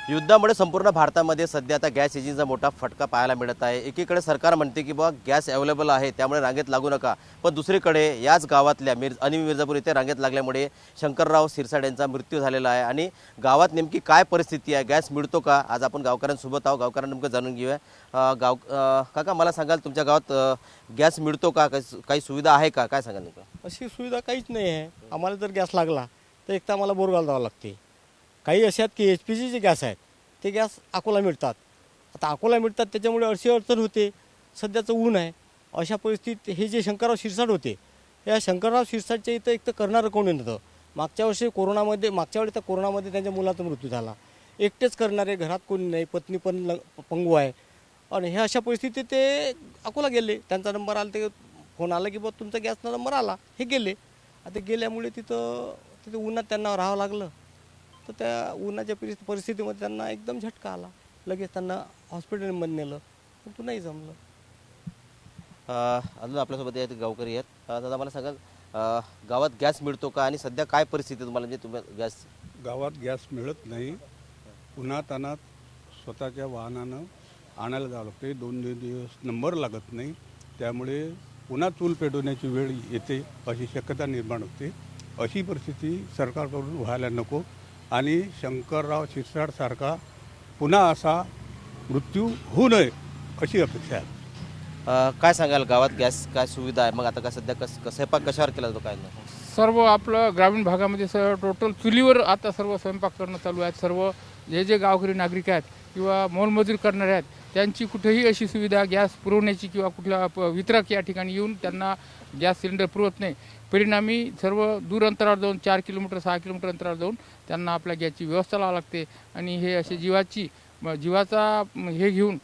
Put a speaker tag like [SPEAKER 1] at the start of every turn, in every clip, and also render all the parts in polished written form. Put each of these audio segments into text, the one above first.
[SPEAKER 1] युद्धामुळे संपूर्ण भारतामध्ये सध्या आता गॅस एजन्सीचा मोठा फटका पाहायला मिळत आहे। एकीकडे सरकार म्हणते की बाबा गॅस अवेलेबल आहे त्यामुळे रांगेत लागू नका, पण दुसरीकडे याच गावातल्या मिर्जापूर इथे रांगेत लागल्यामुळे शंकरराव शिरसाट यांचा मृत्यू झालेला आहे। आणि गावात नेमकी काय परिस्थिती आहे, गॅस मिळतो का, आज आपण गावकऱ्यांसोबत आहोत, गावकऱ्यांना नेमकं जाणून घेऊया। काका मला सांगाल तुमच्या गावात गॅस मिळतो का, काही सुविधा आहे का, काय सांगाल नेमकं?
[SPEAKER 2] अशी सुविधा काहीच नाही आहे। आम्हाला जर गॅस लागला तर एक तर आम्हाला बोरगाव जावं लागते। काही असे आहेत की HPचे जे गॅस आहेत ते गॅस अकोला मिळतात। आता अकोला मिळतात त्याच्यामुळे अशी अडचण होते, सध्याचं ऊन आहे। अशा परिस्थितीत हे जे शंकरराव शिरसाट होते, या शंकरराव शिरसाटच्या इथं एक तर करणारं कोणी नव्हतं। मागच्या वेळी तर कोरोनामध्ये त्यांच्या मुलाचा मृत्यू झाला। एकटेच करणारे, घरात कोणी नाही, पत्नी पण पंगू आहे। आणि हे अशा परिस्थितीत ते अकोला गेले, त्यांचा नंबर आला, ते फोन आला की बा तुमचा गॅसचा नंबर आला, हे गेले। आता गेल्यामुळे तिथं उन्हात त्यांना राहावं लागलं। तर त्या उन्हाच्या परिस्थितीमध्ये त्यांना एकदम झटका आला, लगेच त्यांना हॉस्पिटलमध्ये नेलं, पण नाही जमलं।
[SPEAKER 1] अजून आपल्यासोबत आहेत गावकरी आहेत। दादा मला सांगाल गावात गॅस मिळतो का आणि सध्या काय परिस्थिती तुम्हाला, म्हणजे तुम्ही गॅस?
[SPEAKER 3] गावात गॅस मिळत नाही। उन्हातानात स्वतःच्या वाहनानं आणायला जावं लागते। 2 दिवस नंबर लागत नाही, त्यामुळे पुन्हा चूल पेटवण्याची वेळ येते अशी शक्यता निर्माण होते। अशी परिस्थिती सरकारकडून व्हायला नको आणि शंकरराव शिरसाटसारखा पुन्हा असा मृत्यू होऊ नये अशी अपेक्षा आहे।
[SPEAKER 1] काय सांगाल गावात गॅस काय सुविधा आहे? मग आता काय सध्या स्वयंपाक कशावर केला जातो, काय नाही?
[SPEAKER 4] सर्व आपलं ग्रामीण भागामध्ये टोटल चुलीवर आता सर्व स्वयंपाक करणं चालू आहे। सर्व जे गावकरी नागरिक आहेत किंवा मोलमजूर करणारे आहेत त्यांची कुठेही अशी सुविधा गॅस पुरवण्याची किंवा कुठल्या वितरक या ठिकाणी येऊन त्यांना गॅस सिलेंडर पुरवत नाही। परिणामी सर्व दूर अंतरावर जाऊन 4 किलोमीटर 6 किलोमीटर अंतरावर जाऊन त्यांना आपल्या गॅसची व्यवस्था लावावी लागते। आणि हे असे जीवाचा हे घेऊन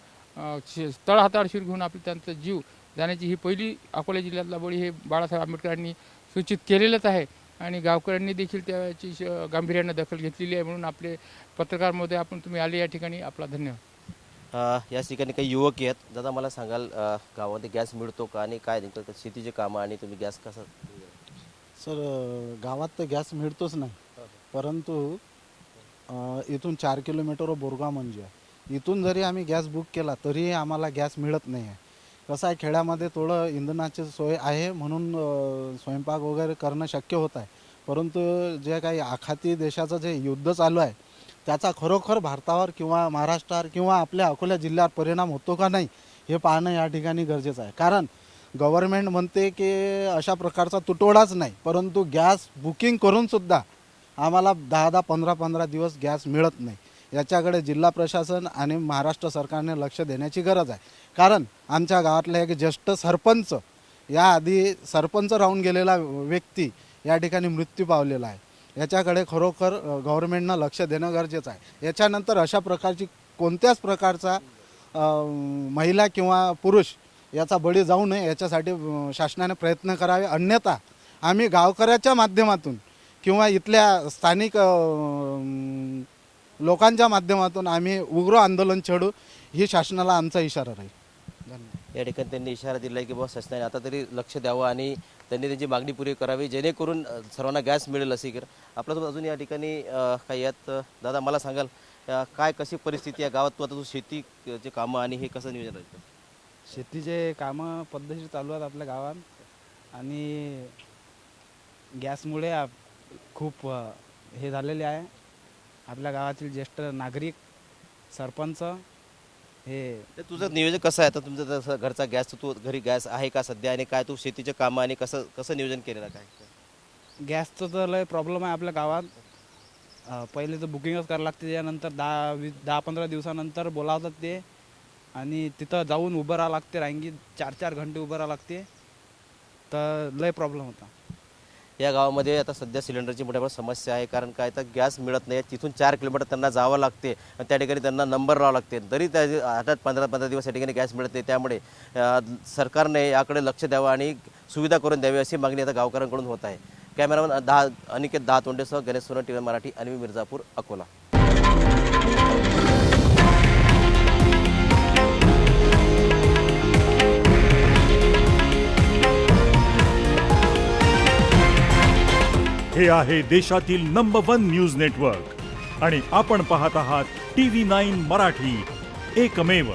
[SPEAKER 4] तळहाताळशीर घेऊन आपली त्यांचा जीव जाण्याची ही पहिली अकोला जिल्ह्यातला बळी हे बाळासाहेब आंबेडकरांनी सूचित केलेलंच आहे। आणि गावकऱ्यांनी देखील त्याची गांभीर्याने दखल घेतलेली आहे। म्हणून आपले पत्रकार महोदय, आपण तुम्ही आले या ठिकाणी, आपला धन्यवाद।
[SPEAKER 1] या ठिकाणी काही युवक आहेत। दादा मला सांगाल गावामध्ये गॅस मिळतो का आणि काय नेमकं शेतीचे कामं आणि तुम्ही गॅस कसं?
[SPEAKER 5] सर, गावात तर गॅस मिळतोच नाही, परंतु इथून 4 किलोमीटर बोरगाव म्हणजे इथून जरी आम्ही गॅस बुक केला तरी आम्हाला गॅस मिळत नाही आहे। कसं आहे, खेड्यामध्ये थोडं इंधनाची सोय आहे म्हणून स्वयंपाक वगैरे करणं शक्य होत आहे, परंतु जे काही आखाती देशाचं जे युद्ध चालू आहे त्याचा खरोखर भारतावर किंवा महाराष्ट्रावर किंवा आपल्या अकोला जिल्ह्यावर परिणाम होतो का नाही हे पाहणं या ठिकाणी गरजेचं आहे। कारण गव्हर्नमेंट म्हणते की अशा प्रकारचा तुटवडाच नाही, परंतु गॅस बुकिंग करूनसुद्धा आम्हाला 10-10 15-15 दिवस गॅस मिळत नाही। याच्याकडे जिल्हा प्रशासन आणि महाराष्ट्र सरकारने लक्ष देण्याची गरज आहे। कारण आमच्या गावातला एक ज्येष्ठ सरपंच, याआधी सरपंच राहून गेलेला व्यक्ती या ठिकाणी मृत्यू पावलेला आहे। याच्याकडे खरोखर गव्हर्नमेंटनं लक्ष देणं गरजेचं आहे। याच्यानंतर अशा प्रकारची कोणत्याच प्रकारचा महिला किंवा पुरुष याचा बळी जाऊ नये याच्यासाठी शासनाने प्रयत्न करावे। अन्यथा आम्ही गावकऱ्याच्या माध्यमातून किंवा इथल्या स्थानिक लोकांच्या माध्यमातून आम्ही उग्र आंदोलन छेडू, ही शासनाला आमचा इशारा राहील। धन्यवाद।
[SPEAKER 1] या ठिकाणी त्यांनी इशारा दिला आहे की बाबा शासनाने आता तरी लक्ष द्यावं आणि त्यांनी त्यांची मागणी पुरी करावी जेणेकरून सर्वांना गॅस मिळेल असे कर। आपल्यासोबत अजून या ठिकाणी काही आहेत। दादा मला सांगाल काय कशी परिस्थिती आहे गावात? तू आता शेतीचे कामं आणि हे कसं नियोजन राहतं?
[SPEAKER 6] शेतीचे कामं पद्धतशीर चालू आहेत आपल्या गावात आणि गॅसमुळे खूप हे झालेले आहे। आपल्या गावातील ज्येष्ठ नागरिक, सरपंच हे
[SPEAKER 1] तुझं नियोजन कसं आहे आता? तुमचं तसं घरचा गॅस, तू घरी गॅस आहे का सध्या, आणि काय तू शेतीचे कामं आणि कसं नियोजन केलेलं काय?
[SPEAKER 6] गॅसचं तर लय प्रॉब्लेम आहे आपल्या गावात। पहिले तर बुकिंगच करावं लागते, त्याच्यानंतर 10-15 दिवसानंतर बोलावतात ते आणि तिथं जाऊन उभं राहावं लागते, रांगीत 4-4 घंटे उभं राहावं लागते, तर लय प्रॉब्लेम होता।
[SPEAKER 1] या गावामध्ये आता सध्या सिलेंडरची मोठ्या समस्या आहे, कारण काय तर गॅस मिळत नाही। तिथून 4 किलोमीटर त्यांना जावं लागते आणि त्या ठिकाणी त्यांना नंबर लावावं लागते, तरी त्या 8-15 दिवस या ठिकाणी गॅस मिळत नाही। त्यामुळे सरकारने याकडे लक्ष द्यावं आणि सुविधा करून द्यावी अशी मागणी आता गावकऱ्यांकडून होत आहे। कॅमेरामॅन अनिकेत दहातोंडेसह गणेश सोनवणे, TV मराठी, आणि मिर्जापूर, अकोला।
[SPEAKER 7] हे आहे देशातील नंबर 1 न्यूज नेटवर्क आणि आपण पाहत आहात TV9 मराठी, एकमेव.